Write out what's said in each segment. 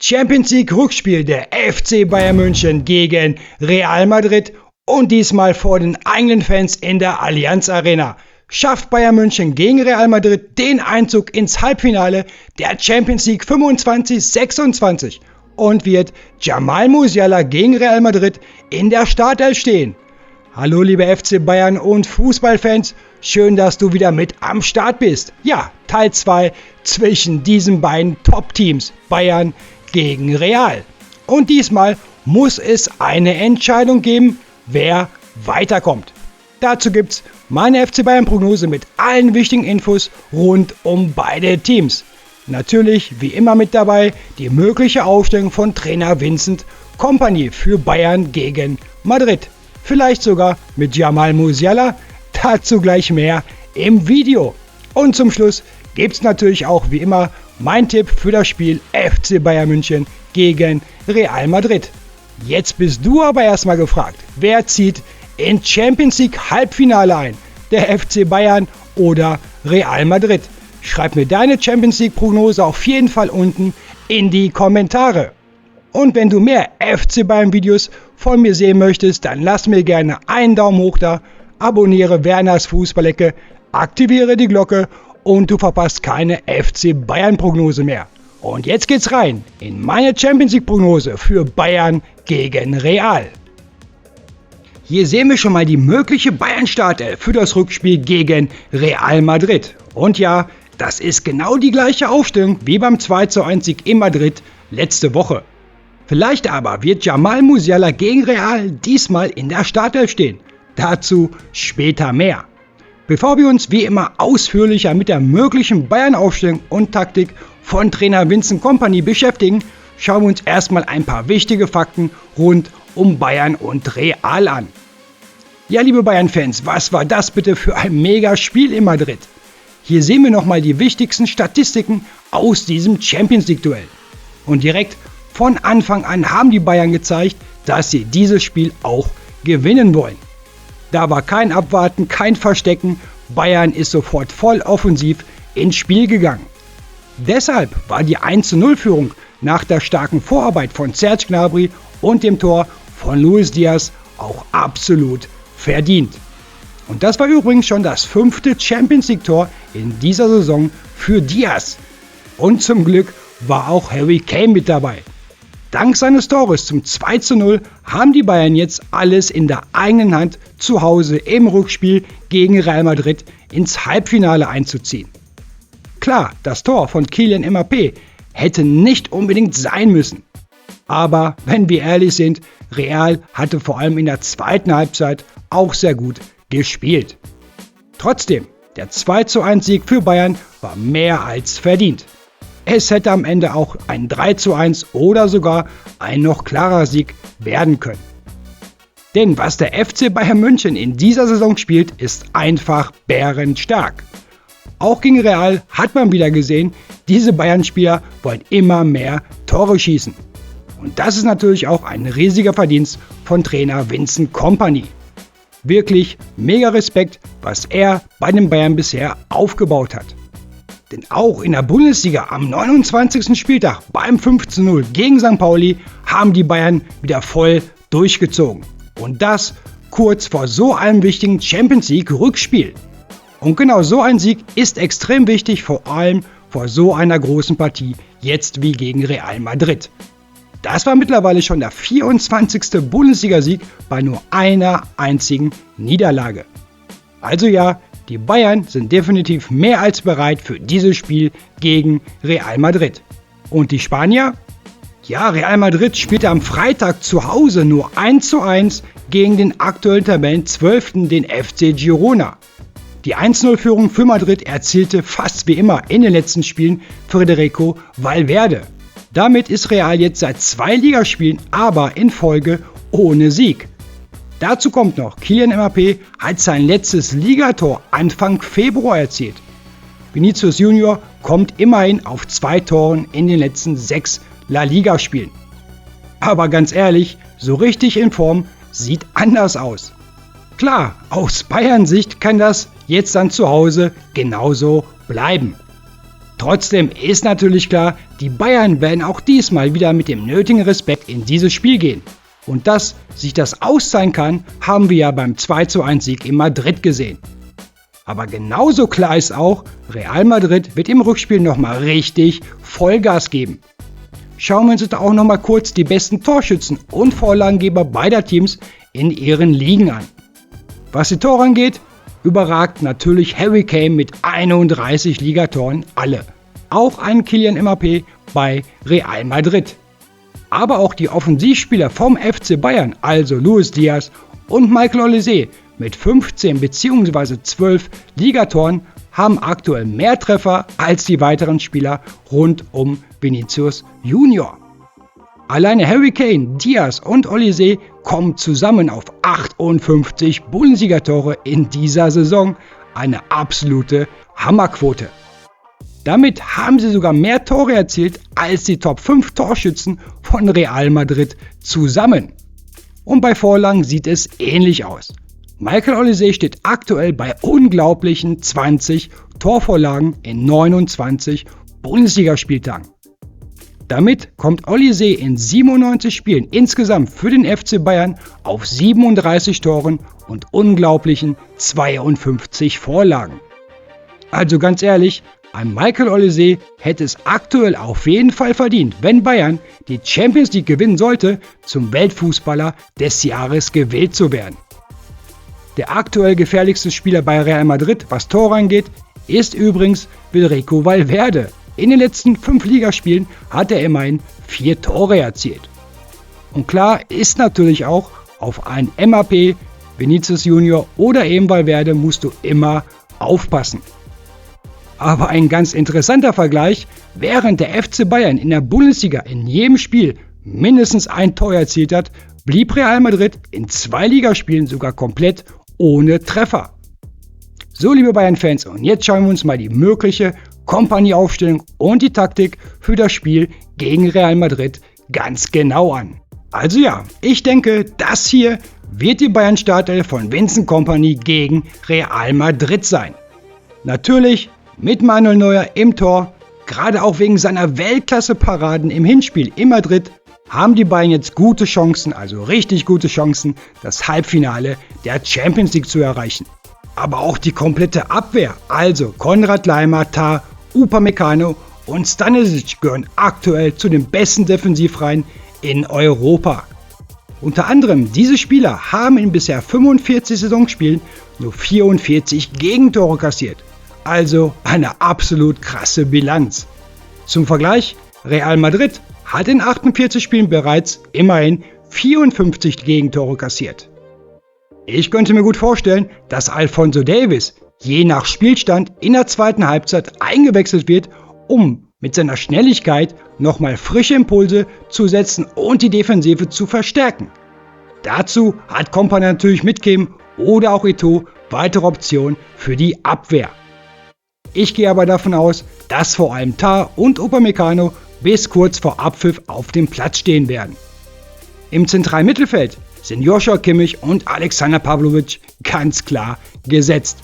Champions League Rückspiel der FC Bayern München gegen Real Madrid und diesmal vor den eigenen Fans in der Allianz Arena. Schafft Bayern München gegen Real Madrid den Einzug ins Halbfinale der Champions League 25-26 und wird Jamal Musiala gegen Real Madrid in der Startelf stehen. Hallo liebe FC Bayern und Fußballfans, schön, dass du wieder mit am Start bist. Ja, Teil 2 zwischen diesen beiden Top-Teams, Bayern gegen Real. Und diesmal muss es eine Entscheidung geben, wer weiterkommt. Dazu gibt's meine FC Bayern Prognose mit allen wichtigen Infos rund um beide Teams. Natürlich wie immer mit dabei die mögliche Aufstellung von Trainer Vincent Kompany für Bayern gegen Madrid. Vielleicht sogar mit Jamal Musiala, dazu gleich mehr im Video. Und zum Schluss gibt's natürlich auch wie immer mein Tipp für das Spiel FC Bayern München gegen Real Madrid. Jetzt bist du aber erstmal gefragt, wer zieht in Champions League Halbfinale ein? Der FC Bayern oder Real Madrid? Schreib mir deine Champions League Prognose auf jeden Fall unten in die Kommentare. Und wenn du mehr FC Bayern Videos von mir sehen möchtest, dann lass mir gerne einen Daumen hoch da, abonniere Werners Fußballecke, aktiviere die Glocke und du verpasst keine FC Bayern Prognose mehr. Und jetzt geht's rein in meine Champions League Prognose für Bayern gegen Real. Hier sehen wir schon mal die mögliche Bayern-Startelf für das Rückspiel gegen Real Madrid. Und ja, das ist genau die gleiche Aufstellung wie beim 2:1-Sieg in Madrid letzte Woche. Vielleicht aber wird Jamal Musiala gegen Real diesmal in der Startelf stehen. Dazu später mehr. Bevor wir uns wie immer ausführlicher mit der möglichen Bayern-Aufstellung und Taktik von Trainer Vincent Kompany beschäftigen, schauen wir uns erstmal ein paar wichtige Fakten rund um Bayern und Real an. Ja, liebe Bayern-Fans, was war das bitte für ein Mega-Spiel in Madrid? Hier sehen wir nochmal die wichtigsten Statistiken aus diesem Champions League-Duell. Und direkt von Anfang an haben die Bayern gezeigt, dass sie dieses Spiel auch gewinnen wollen. Da war kein Abwarten, kein Verstecken, Bayern ist sofort voll offensiv ins Spiel gegangen. Deshalb war die 1:0-Führung nach der starken Vorarbeit von Serge Gnabry und dem Tor von Luis Diaz auch absolut verdient. Und das war übrigens schon das 5. Champions League-Tor in dieser Saison für Diaz. Und zum Glück war auch Harry Kane mit dabei. Dank seines Tores zum 2:0 haben die Bayern jetzt alles in der eigenen Hand, zu Hause im Rückspiel gegen Real Madrid ins Halbfinale einzuziehen. Klar, das Tor von Kylian Mbappé hätte nicht unbedingt sein müssen. Aber wenn wir ehrlich sind, Real hatte vor allem in der zweiten Halbzeit auch sehr gut gespielt. Trotzdem, der 2:1-Sieg für Bayern war mehr als verdient. Es hätte am Ende auch ein 3:1 oder sogar ein noch klarer Sieg werden können. Denn was der FC Bayern München in dieser Saison spielt, ist einfach bärenstark. Auch gegen Real hat man wieder gesehen, diese Bayern-Spieler wollen immer mehr Tore schießen. Und das ist natürlich auch ein riesiger Verdienst von Trainer Vincent Kompany. Wirklich mega Respekt, was er bei den Bayern bisher aufgebaut hat. Denn auch in der Bundesliga am 29. Spieltag beim 5:0 gegen St. Pauli haben die Bayern wieder voll durchgezogen. Und das kurz vor so einem wichtigen Champions League Rückspiel. Und genau so ein Sieg ist extrem wichtig, vor allem vor so einer großen Partie, jetzt wie gegen Real Madrid. Das war mittlerweile schon der 24. Bundesliga-Sieg bei nur einer einzigen Niederlage. Also ja, die Bayern sind definitiv mehr als bereit für dieses Spiel gegen Real Madrid. Und die Spanier? Ja, Real Madrid spielte am Freitag zu Hause nur 1:1 gegen den aktuellen Tabellenzwölften, den FC Girona. Die 1:0-Führung für Madrid erzielte fast wie immer in den letzten Spielen Federico Valverde. Damit ist Real jetzt seit 2 Ligaspielen aber in Folge ohne Sieg. Dazu kommt noch, Kylian Mbappé hat sein letztes Ligator Anfang Februar erzielt. Vinicius Junior kommt immerhin auf 2 Toren in den letzten 6 La Liga-Spielen. Aber ganz ehrlich, so richtig in Form sieht anders aus. Klar, aus Bayern Sicht kann das jetzt dann zu Hause genauso bleiben. Trotzdem ist natürlich klar, die Bayern werden auch diesmal wieder mit dem nötigen Respekt in dieses Spiel gehen. Und dass sich das auszahlen kann, haben wir ja beim 2:1 Sieg in Madrid gesehen. Aber genauso klar ist auch, Real Madrid wird im Rückspiel nochmal richtig Vollgas geben. Schauen wir uns da auch nochmal kurz die besten Torschützen und Vorlagengeber beider Teams in ihren Ligen an. Was die Tore angeht, überragt natürlich Harry Kane mit 31 Ligatoren alle. Auch ein Kylian Mbappé bei Real Madrid. Aber auch die Offensivspieler vom FC Bayern, also Luis Diaz und Michael Olise mit 15 bzw. 12 Ligatoren, haben aktuell mehr Treffer als die weiteren Spieler rund um Vinicius Junior. Alleine Harry Kane, Diaz und Olise kommen zusammen auf 58 Bundesliga-Tore in dieser Saison, eine absolute Hammerquote. Damit haben sie sogar mehr Tore erzielt als die Top 5 Torschützen von Real Madrid zusammen. Und bei Vorlagen sieht es ähnlich aus. Michael Olise steht aktuell bei unglaublichen 20 Torvorlagen in 29 Bundesligaspieltagen. Damit kommt Olise in 97 Spielen insgesamt für den FC Bayern auf 37 Toren und unglaublichen 52 Vorlagen. Also ganz ehrlich, ein Michael Olise hätte es aktuell auf jeden Fall verdient, wenn Bayern die Champions League gewinnen sollte, zum Weltfußballer des Jahres gewählt zu werden. Der aktuell gefährlichste Spieler bei Real Madrid, was Tore angeht, ist übrigens Federico Valverde. In den letzten 5 Ligaspielen hat er immerhin 4 Tore erzielt. Und klar ist natürlich auch, auf einen Mbappé, Vinicius Junior oder eben Valverde musst du immer aufpassen. Aber ein ganz interessanter Vergleich, während der FC Bayern in der Bundesliga in jedem Spiel mindestens ein Tor erzielt hat, blieb Real Madrid in 2 Ligaspielen sogar komplett ohne Treffer. So, liebe Bayern-Fans, und jetzt schauen wir uns mal die mögliche Kompanie-Aufstellung und die Taktik für das Spiel gegen Real Madrid ganz genau an. Also ja, ich denke, das hier wird die Bayern-Startelf von Vincent Kompany gegen Real Madrid sein. Natürlich mit Manuel Neuer im Tor, gerade auch wegen seiner Weltklasse-Paraden im Hinspiel in Madrid, haben die Bayern jetzt gute Chancen, also richtig gute Chancen, das Halbfinale der Champions League zu erreichen. Aber auch die komplette Abwehr, also Konrad Laimer, Tah, Upamecano und Stanisic gehören aktuell zu den besten Defensivreihen in Europa. Unter anderem diese Spieler haben in bisher 45 Saisonspielen nur 44 Gegentore kassiert. Also eine absolut krasse Bilanz. Zum Vergleich, Real Madrid hat in 48 Spielen bereits immerhin 54 Gegentore kassiert. Ich könnte mir gut vorstellen, dass Alphonso Davies je nach Spielstand in der zweiten Halbzeit eingewechselt wird, um mit seiner Schnelligkeit nochmal frische Impulse zu setzen und die Defensive zu verstärken. Dazu hat Kompany natürlich mit Kim oder auch Eto'o weitere Optionen für die Abwehr. Ich gehe aber davon aus, dass vor allem Tah und Upamecano bis kurz vor Abpfiff auf dem Platz stehen werden. Im zentralen Mittelfeld sind Joshua Kimmich und Alexander Pavlovic ganz klar gesetzt.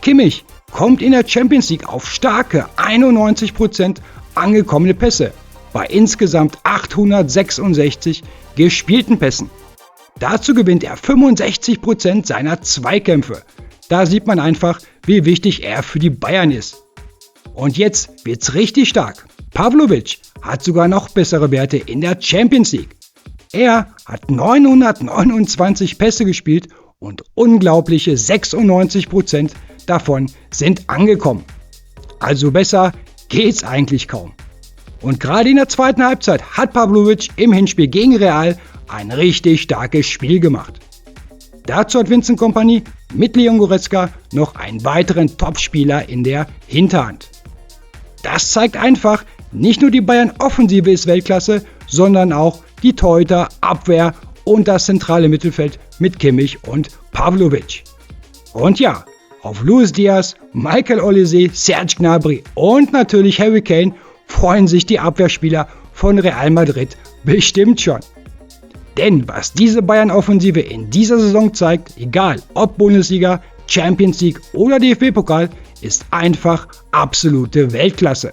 Kimmich kommt in der Champions League auf starke 91% angekommene Pässe bei insgesamt 866 gespielten Pässen. Dazu gewinnt er 65% seiner Zweikämpfe. Da sieht man einfach, wie wichtig er für die Bayern ist. Und jetzt wird's richtig stark. Pavlovic hat sogar noch bessere Werte in der Champions League. Er hat 929 Pässe gespielt und unglaubliche 96% davon sind angekommen. Also besser geht's eigentlich kaum. Und gerade in der zweiten Halbzeit hat Pavlovic im Hinspiel gegen Real ein richtig starkes Spiel gemacht. Dazu hat Vincent Kompany mit Leon Goretzka noch einen weiteren Topspieler in der Hinterhand. Das zeigt einfach, nicht nur die Bayern-Offensive ist Weltklasse, sondern auch die Torhüter, Abwehr und das zentrale Mittelfeld mit Kimmich und Pavlovic. Und ja, auf Luis Diaz, Michael Olise, Serge Gnabry und natürlich Harry Kane freuen sich die Abwehrspieler von Real Madrid bestimmt schon. Denn was diese Bayern-Offensive in dieser Saison zeigt, egal ob Bundesliga, Champions League oder DFB-Pokal, ist einfach absolute Weltklasse.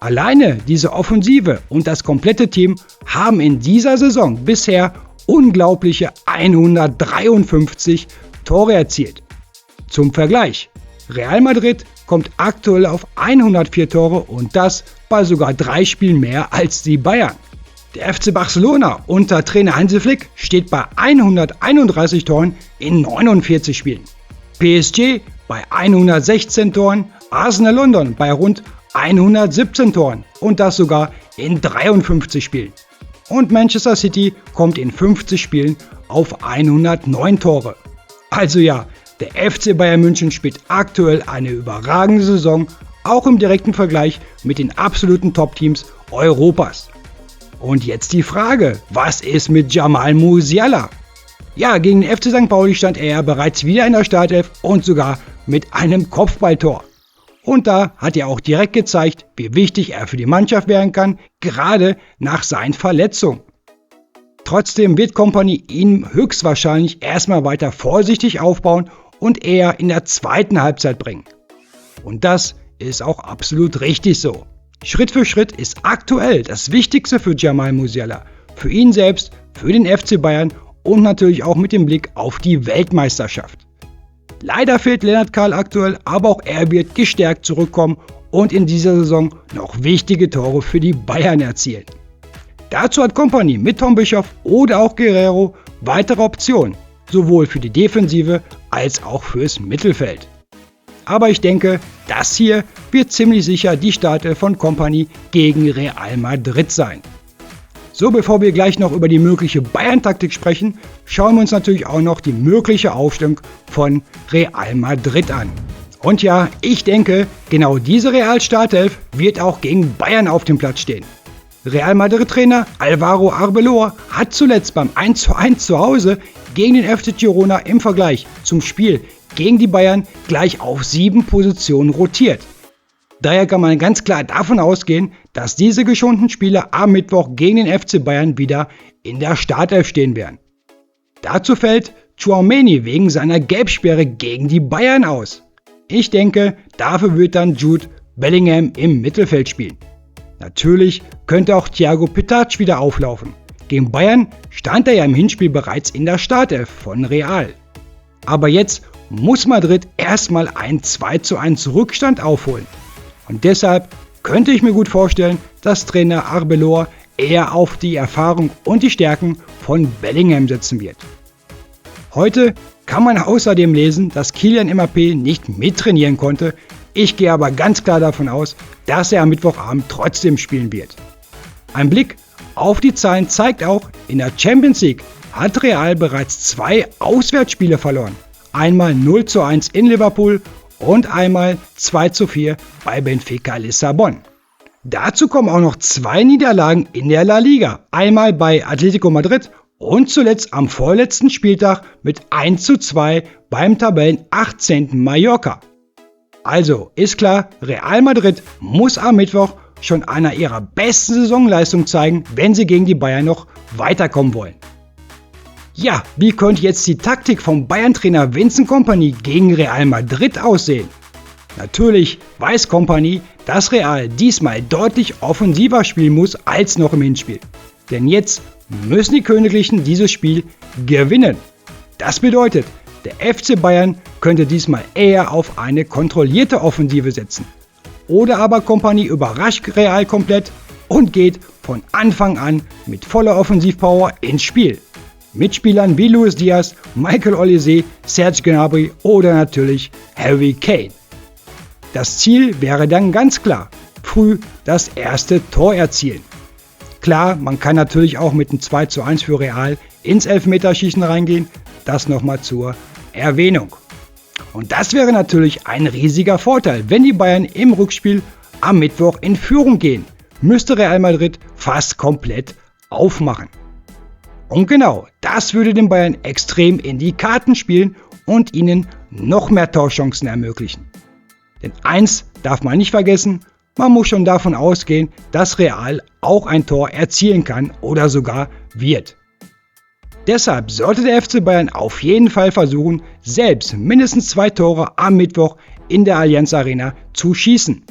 Alleine diese Offensive und das komplette Team haben in dieser Saison bisher unglaubliche 153 Tore erzielt. Zum Vergleich, Real Madrid kommt aktuell auf 104 Tore und das bei sogar 3 Spielen mehr als die Bayern. Der FC Barcelona unter Trainer Hansi Flick steht bei 131 Toren in 49 Spielen. PSG bei 116 Toren, Arsenal London bei rund 117 Toren und das sogar in 53 Spielen. Und Manchester City kommt in 50 Spielen auf 109 Tore. Also ja, der FC Bayern München spielt aktuell eine überragende Saison, auch im direkten Vergleich mit den absoluten Top-Teams Europas. Und jetzt die Frage, was ist mit Jamal Musiala? Ja, gegen den FC St. Pauli stand er bereits wieder in der Startelf und sogar mit einem Kopfballtor. Und da hat er auch direkt gezeigt, wie wichtig er für die Mannschaft werden kann, gerade nach seinen Verletzungen. Trotzdem wird Kompany ihn höchstwahrscheinlich erstmal weiter vorsichtig aufbauen und eher in der zweiten Halbzeit bringen. Und das ist auch absolut richtig so. Schritt für Schritt ist aktuell das Wichtigste für Jamal Musiala, für ihn selbst, für den FC Bayern und natürlich auch mit dem Blick auf die Weltmeisterschaft. Leider fehlt Lennart Karl aktuell, aber auch er wird gestärkt zurückkommen und in dieser Saison noch wichtige Tore für die Bayern erzielen. Dazu hat Kompany mit Tom Bischoff oder auch Guerrero weitere Optionen, sowohl für die Defensive als auch fürs Mittelfeld. Aber ich denke, das hier wird ziemlich sicher die Startelf von Kompany gegen Real Madrid sein. So, bevor wir gleich noch über die mögliche Bayern-Taktik sprechen, schauen wir uns natürlich auch noch die mögliche Aufstellung von Real Madrid an. Und ja, ich denke, genau diese Real-Startelf wird auch gegen Bayern auf dem Platz stehen. Real Madrid-Trainer Álvaro Arbeloa hat zuletzt beim 1:1 zu Hause gegen den FC Girona im Vergleich zum Spiel gegen die Bayern gleich auf 7 Positionen rotiert. Daher kann man ganz klar davon ausgehen, dass diese geschonten Spieler am Mittwoch gegen den FC Bayern wieder in der Startelf stehen werden. Dazu fällt Tchouaméni wegen seiner Gelbsperre gegen die Bayern aus. Ich denke, dafür wird dann Jude Bellingham im Mittelfeld spielen. Natürlich könnte auch Thiago Petach wieder auflaufen. Gegen Bayern stand er ja im Hinspiel bereits in der Startelf von Real. Aber jetzt muss Madrid erstmal einen 2:1 Rückstand aufholen. Und deshalb könnte ich mir gut vorstellen, dass Trainer Arbeloa eher auf die Erfahrung und die Stärken von Bellingham setzen wird. Heute kann man außerdem lesen, dass Kylian Mbappé nicht mittrainieren konnte. Ich gehe aber ganz klar davon aus, dass er am Mittwochabend trotzdem spielen wird. Ein Blick auf die Zahlen zeigt auch, in der Champions League hat Real bereits 2 Auswärtsspiele verloren. Einmal 0:1 in Liverpool und einmal 2:4 bei Benfica Lissabon. Dazu kommen auch noch 2 Niederlagen in der La Liga. Einmal bei Atletico Madrid und zuletzt am vorletzten Spieltag mit 1:2 beim Tabellen 18. Mallorca. Also ist klar, Real Madrid muss am Mittwoch schon einer ihrer besten Saisonleistungen zeigen, wenn sie gegen die Bayern noch weiterkommen wollen. Ja, wie könnte jetzt die Taktik vom Bayern-Trainer Vincent Kompany gegen Real Madrid aussehen? Natürlich weiß Kompany, dass Real diesmal deutlich offensiver spielen muss als noch im Hinspiel. Denn jetzt müssen die Königlichen dieses Spiel gewinnen. Das bedeutet, der FC Bayern könnte diesmal eher auf eine kontrollierte Offensive setzen. Oder aber Kompany überrascht Real komplett und geht von Anfang an mit voller Offensivpower ins Spiel. Mit Spielern wie Luis Diaz, Michael Olise, Serge Gnabry oder natürlich Harry Kane. Das Ziel wäre dann ganz klar, früh das erste Tor erzielen. Klar, man kann natürlich auch mit einem 2:1 für Real ins Elfmeterschießen reingehen, das nochmal zur Erwähnung. Und das wäre natürlich ein riesiger Vorteil, wenn die Bayern im Rückspiel am Mittwoch in Führung gehen, müsste Real Madrid fast komplett aufmachen. Und genau, das würde den Bayern extrem in die Karten spielen und ihnen noch mehr Torchancen ermöglichen. Denn eins darf man nicht vergessen, man muss schon davon ausgehen, dass Real auch ein Tor erzielen kann oder sogar wird. Deshalb sollte der FC Bayern auf jeden Fall versuchen, selbst mindestens 2 Tore am Mittwoch in der Allianz Arena zu schießen.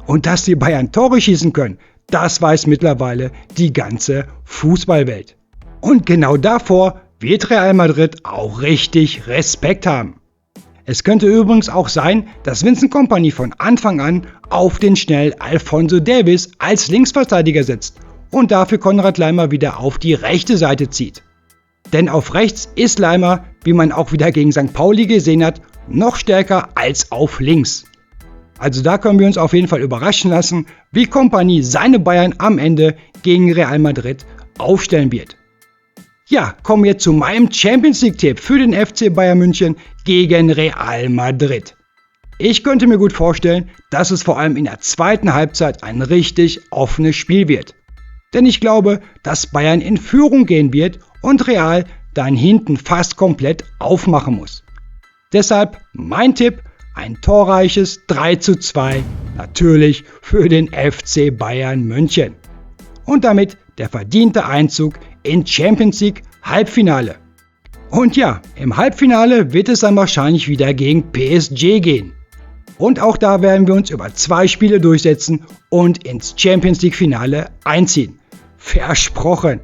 Und dass die Bayern Tore schießen können, das weiß mittlerweile die ganze Fußballwelt. Und genau davor wird Real Madrid auch richtig Respekt haben. Es könnte übrigens auch sein, dass Vincent Kompany von Anfang an auf den schnellen Alphonso Davies als Linksverteidiger setzt und dafür Konrad Laimer wieder auf die rechte Seite zieht. Denn auf rechts ist Laimer, wie man auch wieder gegen St. Pauli gesehen hat, noch stärker als auf links. Also da können wir uns auf jeden Fall überraschen lassen, wie Kompany seine Bayern am Ende gegen Real Madrid aufstellen wird. Ja, kommen wir zu meinem Champions League-Tipp für den FC Bayern München gegen Real Madrid. Ich könnte mir gut vorstellen, dass es vor allem in der zweiten Halbzeit ein richtig offenes Spiel wird. Denn ich glaube, dass Bayern in Führung gehen wird und Real dann hinten fast komplett aufmachen muss. Deshalb mein Tipp, ein torreiches 3:2, natürlich für den FC Bayern München. Und damit der verdiente Einzug in Champions League Halbfinale. Und ja, im Halbfinale wird es dann wahrscheinlich wieder gegen PSG gehen. Und auch da werden wir uns über 2 Spiele durchsetzen und ins Champions League Finale einziehen. Versprochen.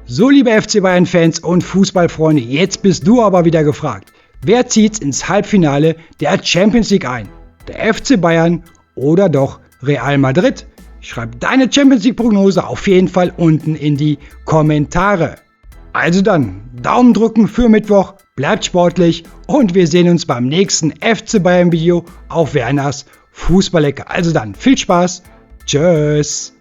So, liebe FC Bayern Fans und Fußballfreunde, jetzt bist du aber wieder gefragt. Wer zieht's ins Halbfinale der Champions League ein? Der FC Bayern oder doch Real Madrid? Schreib deine Champions League Prognose auf jeden Fall unten in die Kommentare. Also dann, Daumen drücken für Mittwoch, bleibt sportlich und wir sehen uns beim nächsten FC Bayern Video auf Werners Fußballecke. Also dann, viel Spaß, tschüss.